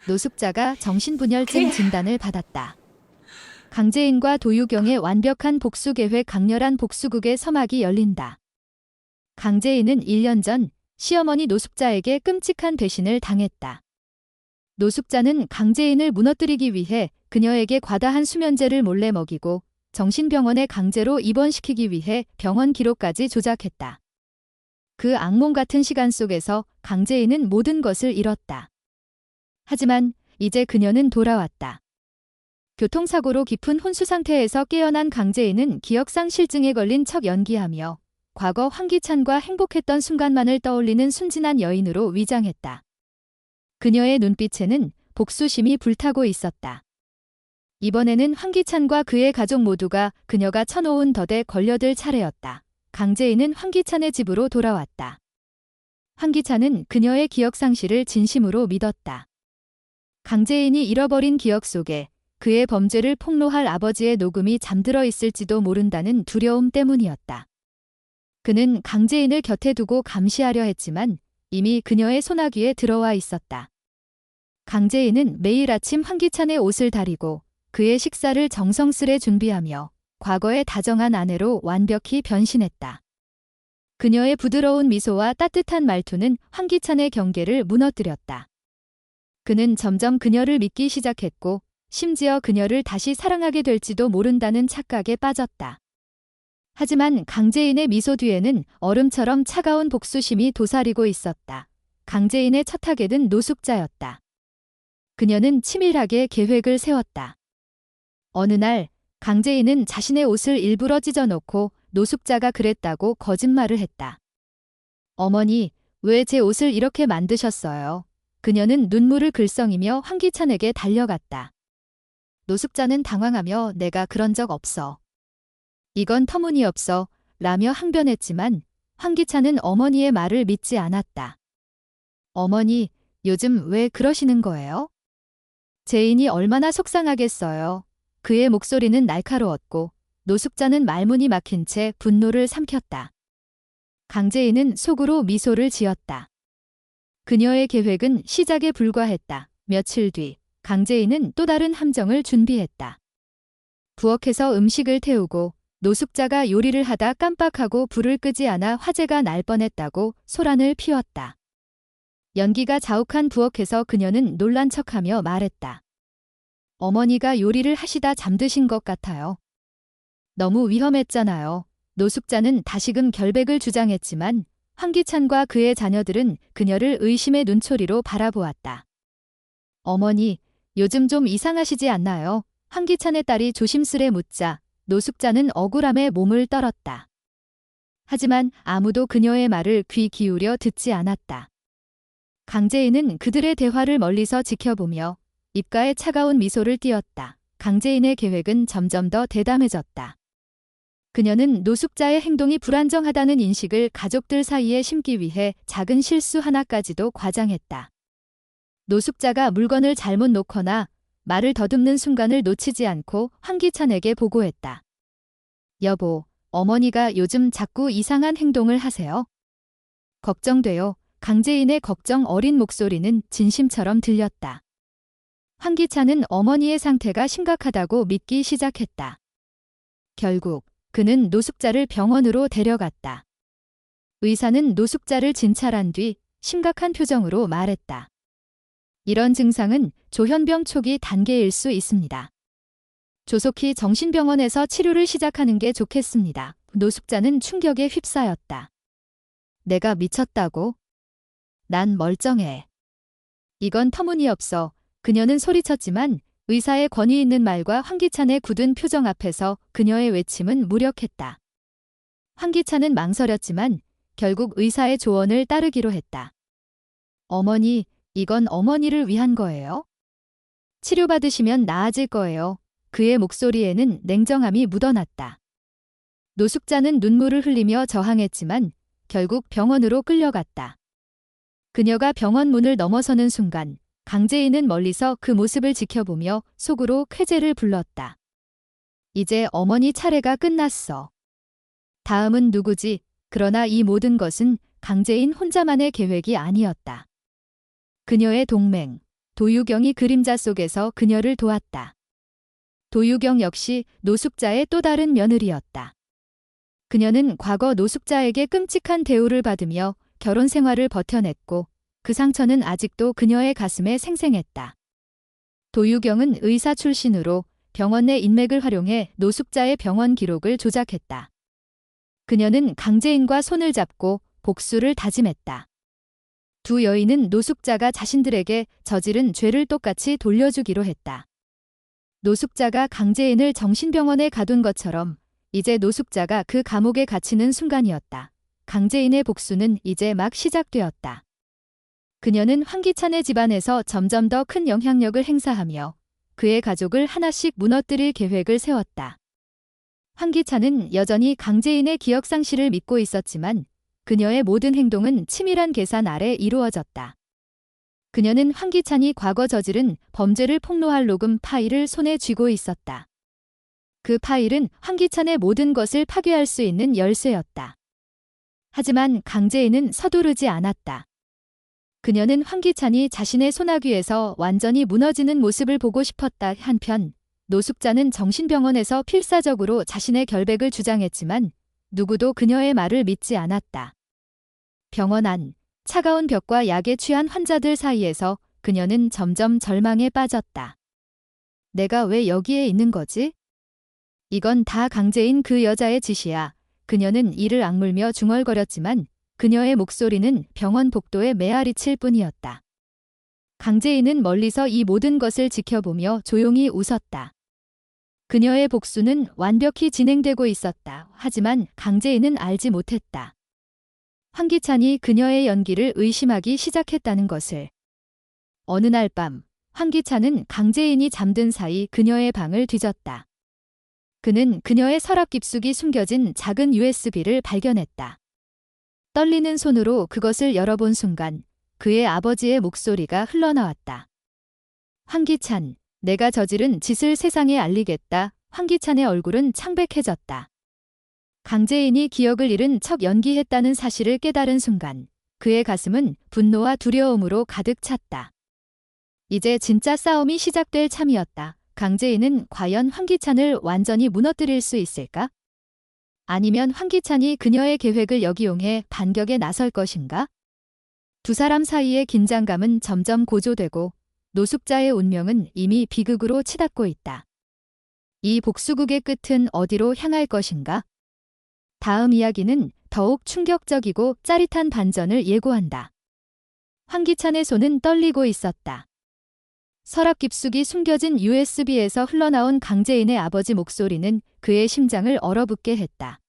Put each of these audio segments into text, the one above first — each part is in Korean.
노숙자가 정신분열증 진단을 받았다. 강재인과 도유경의 완벽한 복수 계획 강렬한 복수극의 서막이 열린다. 강재인은 1년 전 시어머니 노숙자에게 끔찍한 배신을 당했다. 노숙자는 강재인을 무너뜨리기 위해 그녀에게 과다한 수면제를 몰래 먹이고 정신병원에 강제로 입원시키기 위해 병원 기록까지 조작했다. 그 악몽 같은 시간 속에서 강재인은 모든 것을 잃었다. 하지만 이제 그녀는 돌아왔다. 교통사고로 깊은 혼수 상태에서 깨어난 강재인은 기억상실증에 걸린 척 연기하며 과거 황기찬과 행복했던 순간만을 떠올리는 순진한 여인으로 위장했다. 그녀의 눈빛에는 복수심이 불타고 있었다. 이번에는 황기찬과 그의 가족 모두가 그녀가 쳐놓은 덫에 걸려들 차례였다. 강재인은 황기찬의 집으로 돌아왔다. 황기찬은 그녀의 기억상실을 진심으로 믿었다. 강재인이 잃어버린 기억 속에 그의 범죄를 폭로할 아버지의 녹음이 잠들어 있을지도 모른다는 두려움 때문이었다. 그는 강재인을 곁에 두고 감시하려 했지만 이미 그녀의 소나귀에 들어와 있었다. 강재인은 매일 아침 황기찬의 옷을 다리고 그의 식사를 정성스레 준비하며 과거의 다정한 아내로 완벽히 변신했다. 그녀의 부드러운 미소와 따뜻한 말투는 황기찬의 경계를 무너뜨렸다. 그는 점점 그녀를 믿기 시작했고 심지어 그녀를 다시 사랑하게 될지도 모른다는 착각에 빠졌다. 하지만 강재인의 미소 뒤에는 얼음처럼 차가운 복수심이 도사리고 있었다. 강재인의 첫 타겟은 노숙자였다. 그녀는 치밀하게 계획을 세웠다. 어느 날 강재인은 자신의 옷을 일부러 찢어놓고 노숙자가 그랬다고 거짓말을 했다. 어머니, 왜 제 옷을 이렇게 만드셨어요? 그녀는 눈물을 글썽이며 황기찬에게 달려갔다. 노숙자는 당황하며 내가 그런 적 없어. 이건 터무니없어 라며 항변했지만 황기찬은 어머니의 말을 믿지 않았다. 어머니, 요즘 왜 그러시는 거예요? 재인이 얼마나 속상하겠어요. 그의 목소리는 날카로웠고 노숙자는 말문이 막힌 채 분노를 삼켰다. 강재인은 속으로 미소를 지었다. 그녀의 계획은 시작에 불과했다. 며칠 뒤 강재인은 또 다른 함정을 준비했다. 부엌에서 음식을 태우고 노숙자가 요리를 하다 깜빡하고 불을 끄지 않아 화재가 날 뻔했다고 소란을 피웠다. 연기가 자욱한 부엌에서 그녀는 놀란 척하며 말했다. 어머니가 요리를 하시다 잠드신 것 같아요. 너무 위험했잖아요. 노숙자는 다시금 결백을 주장했지만 황기찬과 그의 자녀들은 그녀를 의심의 눈초리로 바라보았다. 어머니, 요즘 좀 이상하시지 않나요? 황기찬의 딸이 조심스레 묻자 노숙자는 억울함에 몸을 떨었다. 하지만 아무도 그녀의 말을 귀 기울여 듣지 않았다. 강재인은 그들의 대화를 멀리서 지켜보며 입가에 차가운 미소를 띄었다. 강재인의 계획은 점점 더 대담해졌다. 그녀는 노숙자의 행동이 불안정하다는 인식을 가족들 사이에 심기 위해 작은 실수 하나까지도 과장했다. 노숙자가 물건을 잘못 놓거나 말을 더듬는 순간을 놓치지 않고 황기찬에게 보고했다. 여보, 어머니가 요즘 자꾸 이상한 행동을 하세요. 걱정돼요. 강재인의 걱정 어린 목소리는 진심처럼 들렸다. 황기찬은 어머니의 상태가 심각하다고 믿기 시작했다. 결국 그는 노숙자를 병원으로 데려갔다. 의사는 노숙자를 진찰한 뒤 심각한 표정으로 말했다. 이런 증상은 조현병 초기 단계일 수 있습니다. 조속히 정신병원에서 치료를 시작하는 게 좋겠습니다. 노숙자는 충격에 휩싸였다. 내가 미쳤다고? 난 멀쩡해. 이건 터무니없어. 그녀는 소리쳤지만 의사의 권위 있는 말과 황기찬의 굳은 표정 앞에서 그녀의 외침은 무력했다. 황기찬은 망설였지만 결국 의사의 조언을 따르기로 했다. 어머니, 이건 어머니를 위한 거예요. 치료받으시면 나아질 거예요. 그의 목소리에는 냉정함이 묻어났다. 노숙자는 눈물을 흘리며 저항했지만 결국 병원으로 끌려갔다. 그녀가 병원 문을 넘어서는 순간 강재인은 멀리서 그 모습을 지켜보며 속으로 쾌재를 불렀다. 이제 어머니 차례가 끝났어. 다음은 누구지? 그러나 이 모든 것은 강재인 혼자만의 계획이 아니었다. 그녀의 동맹, 도유경이 그림자 속에서 그녀를 도왔다. 도유경 역시 노숙자의 또 다른 며느리였다. 그녀는 과거 노숙자에게 끔찍한 대우를 받으며 결혼 생활을 버텨냈고 그 상처는 아직도 그녀의 가슴에 생생했다. 도유경은 의사 출신으로 병원 내 인맥을 활용해 노숙자의 병원 기록을 조작했다. 그녀는 강재인과 손을 잡고 복수를 다짐했다. 두 여인은 노숙자가 자신들에게 저지른 죄를 똑같이 돌려주기로 했다. 노숙자가 강재인을 정신병원에 가둔 것처럼 이제 노숙자가 그 감옥에 갇히는 순간이었다. 강재인의 복수는 이제 막 시작되었다. 그녀는 황기찬의 집안에서 점점 더 큰 영향력을 행사하며 그의 가족을 하나씩 무너뜨릴 계획을 세웠다. 황기찬은 여전히 강재인의 기억 상실을 믿고 있었지만 그녀의 모든 행동은 치밀한 계산 아래 이루어졌다. 그녀는 황기찬이 과거 저지른 범죄를 폭로할 녹음 파일을 손에 쥐고 있었다. 그 파일은 황기찬의 모든 것을 파괴할 수 있는 열쇠였다. 하지만 강재인은 서두르지 않았다. 그녀는 황기찬이 자신의 소나귀에서 완전히 무너지는 모습을 보고 싶었다. 한편 노숙자는 정신병원에서 필사적으로 자신의 결백을 주장했지만 누구도 그녀의 말을 믿지 않았다. 병원 안 차가운 벽과 약에 취한 환자들 사이에서 그녀는 점점 절망에 빠졌다. 내가 왜 여기에 있는 거지? 이건 다 강재인 그 여자의 짓이야. 그녀는 이를 악물며 중얼거렸지만 그녀의 목소리는 병원 복도에 메아리칠 뿐이었다. 강재인은 멀리서 이 모든 것을 지켜보며 조용히 웃었다. 그녀의 복수는 완벽히 진행되고 있었다. 하지만 강재인은 알지 못했다. 황기찬이 그녀의 연기를 의심하기 시작했다는 것을. 어느 날 밤, 황기찬은 강재인이 잠든 사이 그녀의 방을 뒤졌다. 그는 그녀의 서랍 깊숙이 숨겨진 작은 USB를 발견했다. 떨리는 손으로 그것을 열어본 순간 그의 아버지의 목소리가 흘러나왔다. 황기찬, 내가 저지른 짓을 세상에 알리겠다. 황기찬의 얼굴은 창백해졌다. 강재인이 기억을 잃은 척 연기했다는 사실을 깨달은 순간 그의 가슴은 분노와 두려움으로 가득 찼다. 이제 진짜 싸움이 시작될 참이었다. 강재인은 과연 황기찬을 완전히 무너뜨릴 수 있을까? 아니면 황기찬이 그녀의 계획을 역이용해 반격에 나설 것인가? 두 사람 사이의 긴장감은 점점 고조되고 노숙자의 운명은 이미 비극으로 치닫고 있다. 이 복수극의 끝은 어디로 향할 것인가? 다음 이야기는 더욱 충격적이고 짜릿한 반전을 예고한다. 황기찬의 손은 떨리고 있었다. 서랍 깊숙이 숨겨진 USB에서 흘러나온 강재인의 아버지 목소리는 그의 심장을 얼어붙게 했다.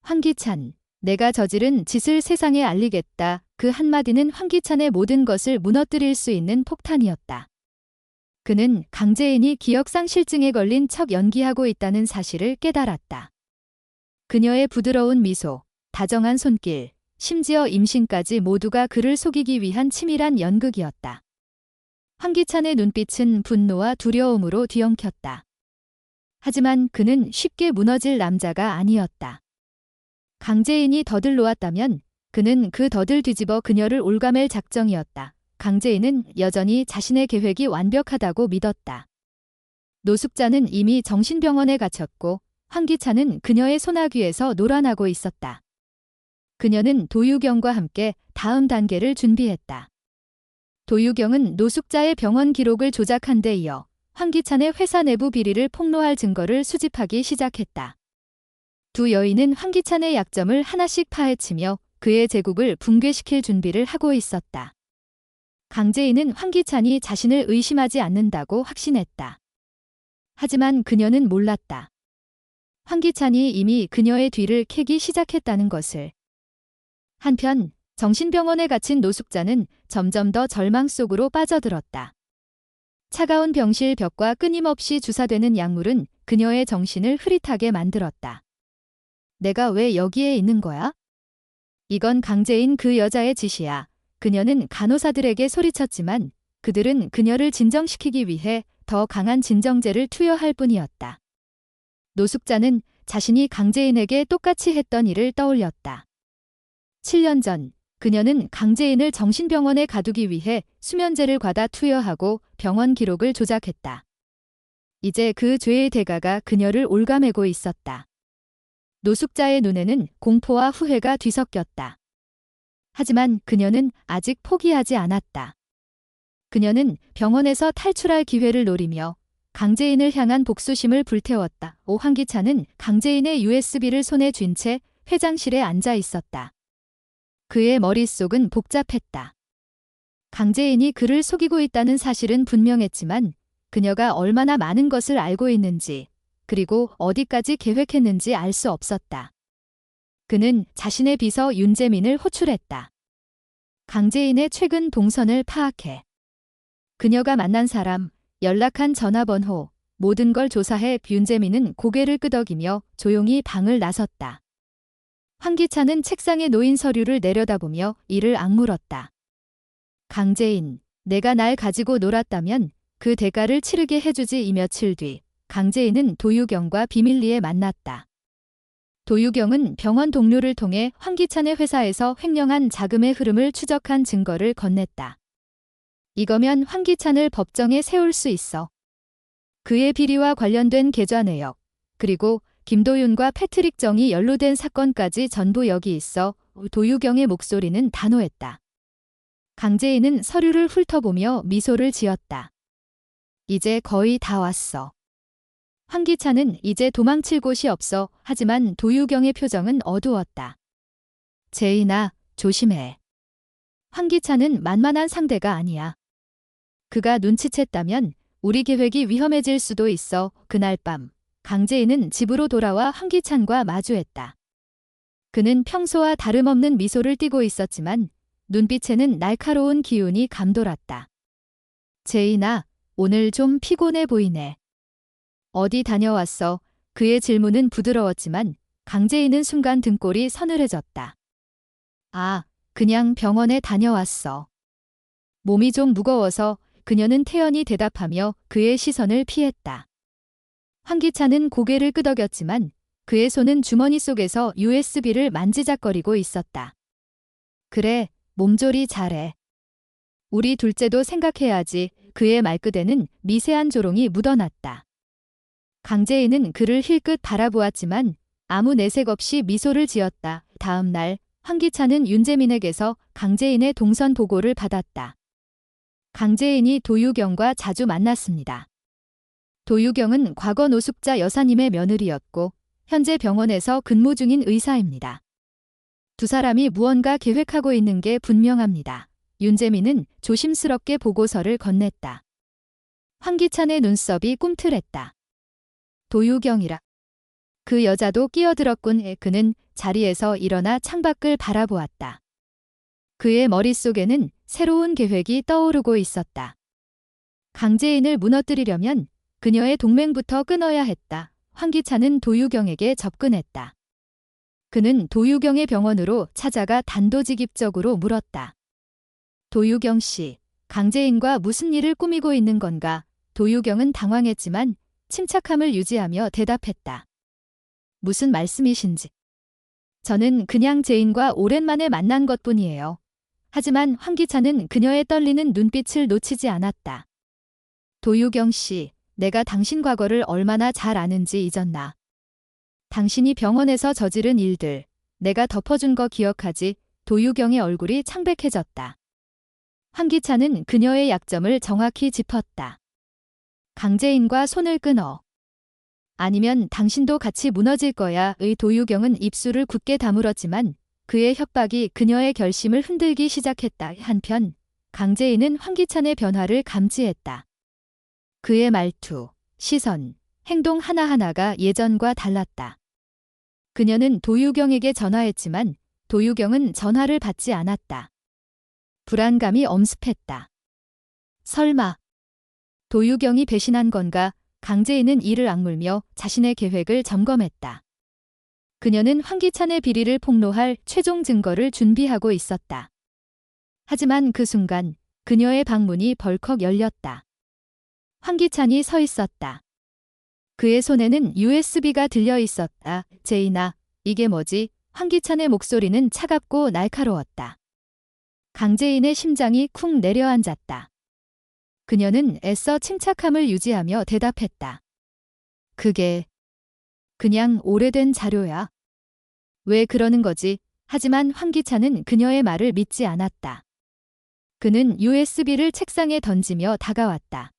황기찬, 내가 저지른 짓을 세상에 알리겠다. 그 한마디는 황기찬의 모든 것을 무너뜨릴 수 있는 폭탄이었다. 그는 강재인이 기억상실증에 걸린 척 연기하고 있다는 사실을 깨달았다. 그녀의 부드러운 미소, 다정한 손길, 심지어 임신까지 모두가 그를 속이기 위한 치밀한 연극이었다. 황기찬의 눈빛은 분노와 두려움으로 뒤엉켰다. 하지만 그는 쉽게 무너질 남자가 아니었다. 강재인이 덫을 놓았다면 그는 그 덫을 뒤집어 그녀를 올가맬 작정이었다. 강재인은 여전히 자신의 계획이 완벽하다고 믿었다. 노숙자는 이미 정신병원에 갇혔고 황기찬은 그녀의 소나귀에서 놀아나고 있었다. 그녀는 도유경과 함께 다음 단계를 준비했다. 도유경은 노숙자의 병원 기록을 조작한 데 이어 황기찬의 회사 내부 비리를 폭로할 증거를 수집하기 시작했다. 두 여인은 황기찬의 약점을 하나씩 파헤치며 그의 제국을 붕괴시킬 준비를 하고 있었다. 강재인은 황기찬이 자신을 의심하지 않는다고 확신했다. 하지만 그녀는 몰랐다. 황기찬이 이미 그녀의 뒤를 캐기 시작했다는 것을. 한편 정신병원에 갇힌 노숙자는 점점 더 절망 속으로 빠져들었다. 차가운 병실 벽과 끊임없이 주사되는 약물은 그녀의 정신을 흐릿하게 만들었다. 내가 왜 여기에 있는 거야? 이건 강재인 그 여자의 짓이야. 그녀는 간호사들에게 소리쳤지만 그들은 그녀를 진정시키기 위해 더 강한 진정제를 투여할 뿐이었다. 노숙자는 자신이 강재인에게 똑같이 했던 일을 떠올렸다. 7년 전 그녀는 강재인을 정신병원에 가두기 위해 수면제를 과다 투여하고 병원 기록을 조작했다. 이제 그 죄의 대가가 그녀를 올가매고 있었다. 노숙자의 눈에는 공포와 후회가 뒤섞였다. 하지만 그녀는 아직 포기하지 않았다. 그녀는 병원에서 탈출할 기회를 노리며 강재인을 향한 복수심을 불태웠다. 황기찬은 강재인의 USB를 손에 쥔 채 회장실에 앉아 있었다. 그의 머릿속은 복잡했다. 강재인이 그를 속이고 있다는 사실은 분명했지만 그녀가 얼마나 많은 것을 알고 있는지 그리고 어디까지 계획했는지 알 수 없었다. 그는 자신의 비서 윤재민을 호출했다. 강재인의 최근 동선을 파악해. 그녀가 만난 사람, 연락한 전화번호, 모든 걸 조사해. 윤재민은 고개를 끄덕이며 조용히 방을 나섰다. 황기찬은 책상에 놓인 서류를 내려다보며 이를 악물었다. 강재인, 내가 날 가지고 놀았다면 그 대가를 치르게 해주지. 이 며칠 뒤 강재인은 도유경과 비밀리에 만났다. 도유경은 병원 동료를 통해 황기찬의 회사에서 횡령한 자금의 흐름을 추적한 증거를 건넸다. 이거면 황기찬을 법정에 세울 수 있어. 그의 비리와 관련된 계좌 내역, 그리고 김도윤과 패트릭 정이 연루된 사건까지 전부 여기 있어. 도유경의 목소리는 단호했다. 강재인은 서류를 훑어보며 미소를 지었다. 이제 거의 다 왔어. 황기찬은 이제 도망칠 곳이 없어. 하지만 도유경의 표정은 어두웠다. 재인아, 조심해. 황기찬은 만만한 상대가 아니야. 그가 눈치챘다면 우리 계획이 위험해질 수도 있어. 그날 밤 강재인은 집으로 돌아와 황기찬과 마주했다. 그는 평소와 다름없는 미소를 띠고 있었지만 눈빛에는 날카로운 기운이 감돌았다. 재인아, 오늘 좀 피곤해 보이네. 어디 다녀왔어? 그의 질문은 부드러웠지만 강재인은 순간 등골이 서늘해졌다. 아, 그냥 병원에 다녀왔어. 몸이 좀 무거워서. 그녀는 태연히 대답하며 그의 시선을 피했다. 황기찬은 고개를 끄덕였지만 그의 손은 주머니 속에서 USB를 만지작거리고 있었다. 그래, 몸조리 잘해. 우리 둘째도 생각해야지. 그의 말끝에는 미세한 조롱이 묻어났다. 강재인은 그를 힐끗 바라보았지만 아무 내색 없이 미소를 지었다. 다음 날 황기찬은 윤재민에게서 강재인의 동선 보고를 받았다. 강재인이 도유경과 자주 만났습니다. 도유경은 과거 노숙자 여사님의 며느리였고 현재 병원에서 근무 중인 의사입니다. 두 사람이 무언가 계획하고 있는 게 분명합니다. 윤재민은 조심스럽게 보고서를 건넸다. 황기찬의 눈썹이 꿈틀했다. 도유경이라. 그 여자도 끼어들었군. 그는 자리에서 일어나 창밖을 바라보았다. 그의 머릿속에는 새로운 계획이 떠오르고 있었다. 강재인을 무너뜨리려면 그녀의 동맹부터 끊어야 했다. 황기찬은 도유경에게 접근했다. 그는 도유경의 병원으로 찾아가 단도직입적으로 물었다. 도유경 씨, 강재인과 무슨 일을 꾸미고 있는 건가? 도유경은 당황했지만 침착함을 유지하며 대답했다. 무슨 말씀이신지. 저는 그냥 재인과 오랜만에 만난 것뿐이에요. 하지만 황기찬은 그녀의 떨리는 눈빛을 놓치지 않았다. 도유경 씨, 내가 당신 과거를 얼마나 잘 아는지 잊었나. 당신이 병원에서 저지른 일들, 내가 덮어준 거 기억하지? 도유경의 얼굴이 창백해졌다. 황기찬은 그녀의 약점을 정확히 짚었다. 강재인과 손을 끊어. 아니면 당신도 같이 무너질 거야. 의 도유경은 입술을 굳게 다물었지만 그의 협박이 그녀의 결심을 흔들기 시작했다. 한편 강재인은 황기찬의 변화를 감지했다. 그의 말투, 시선, 행동 하나하나가 예전과 달랐다. 그녀는 도유경에게 전화했지만 도유경은 전화를 받지 않았다. 불안감이 엄습했다. 설마 도유경이 배신한 건가? 강재인은 이를 악물며 자신의 계획을 점검했다. 그녀는 황기찬의 비리를 폭로할 최종 증거를 준비하고 있었다. 하지만 그 순간 그녀의 방문이 벌컥 열렸다. 황기찬이 서 있었다. 그의 손에는 USB가 들려 있었다. 제인아, 이게 뭐지? 황기찬의 목소리는 차갑고 날카로웠다. 강재인의 심장이 쿵 내려앉았다. 그녀는 애써 침착함을 유지하며 대답했다. 그게 그냥 오래된 자료야. 왜 그러는 거지? 하지만 황기찬은 그녀의 말을 믿지 않았다. 그는 USB를 책상에 던지며 다가왔다.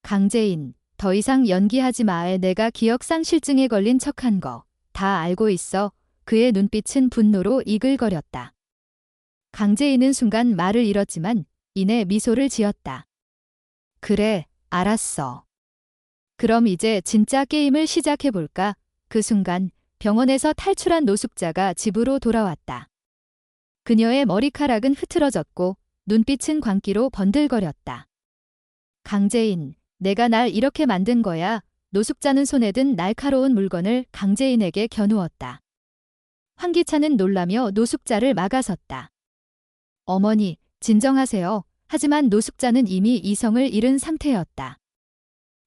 강재인, 더 이상 연기하지 마. 내가 기억상실증에 걸린 척한 거 다 알고 있어. 그의 눈빛은 분노로 이글거렸다. 강재인은 순간 말을 잃었지만 이내 미소를 지었다. 그래, 알았어. 그럼 이제 진짜 게임을 시작해볼까? 그 순간 병원에서 탈출한 노숙자가 집으로 돌아왔다. 그녀의 머리카락은 흐트러졌고 눈빛은 광기로 번들거렸다. 강재인, 내가 날 이렇게 만든 거야. 노숙자는 손에 든 날카로운 물건을 강재인에게 겨누었다. 황기찬은 놀라며 노숙자를 막아섰다. 어머니, 진정하세요. 하지만 노숙자는 이미 이성을 잃은 상태였다.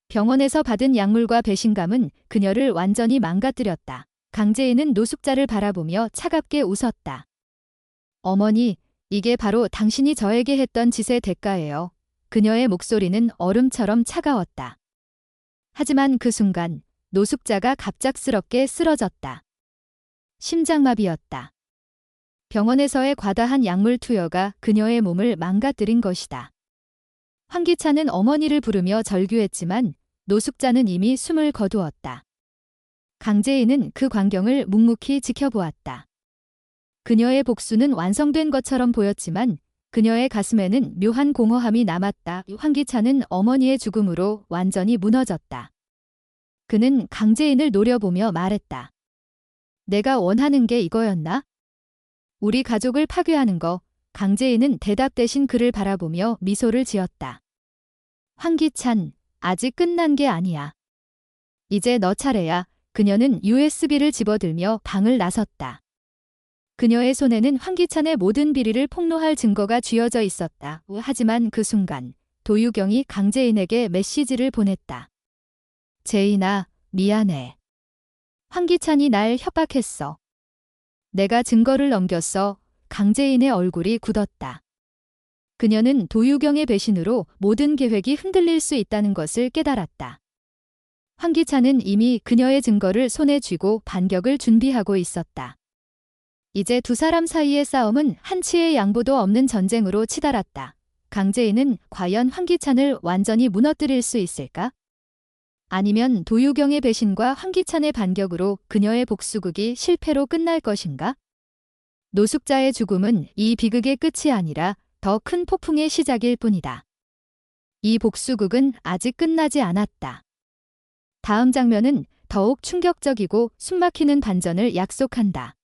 병원에서 받은 약물과 배신감은 그녀를 완전히 망가뜨렸다. 강재인은 노숙자를 바라보며 차갑게 웃었다. 어머니, 이게 바로 당신이 저에게 했던 짓의 대가예요. 그녀의 목소리는 얼음처럼 차가웠다. 하지만 그 순간 노숙자가 갑작스럽게 쓰러졌다. 심장마비였다. 병원에서의 과다한 약물 투여가 그녀의 몸을 망가뜨린 것이다. 황기찬은 어머니를 부르며 절규했지만 노숙자는 이미 숨을 거두었다. 강재인은 그 광경을 묵묵히 지켜보았다. 그녀의 복수는 완성된 것처럼 보였지만 그녀의 가슴에는 묘한 공허함이 남았다. 황기찬은 어머니의 죽음으로 완전히 무너졌다. 그는 강재인을 노려보며 말했다. 내가 원하는 게 이거였나? 우리 가족을 파괴하는 거. 강재인은 대답 대신 그를 바라보며 미소를 지었다. 황기찬, 아직 끝난 게 아니야. 이제 너 차례야. 그녀는 USB를 집어들며 방을 나섰다. 그녀의 손에는 황기찬의 모든 비리를 폭로할 증거가 쥐어져 있었다. 하지만 그 순간 도유경이 강재인에게 메시지를 보냈다. 재인아, 미안해. 황기찬이 날 협박했어. 내가 증거를 넘겼어. 강재인의 얼굴이 굳었다. 그녀는 도유경의 배신으로 모든 계획이 흔들릴 수 있다는 것을 깨달았다. 황기찬은 이미 그녀의 증거를 손에 쥐고 반격을 준비하고 있었다. 이제 두 사람 사이의 싸움은 한치의 양보도 없는 전쟁으로 치달았다. 강재인은 과연 황기찬을 완전히 무너뜨릴 수 있을까? 아니면 도유경의 배신과 황기찬의 반격으로 그녀의 복수극이 실패로 끝날 것인가? 노숙자의 죽음은 이 비극의 끝이 아니라 더 큰 폭풍의 시작일 뿐이다. 이 복수극은 아직 끝나지 않았다. 다음 장면은 더욱 충격적이고 숨막히는 반전을 약속한다.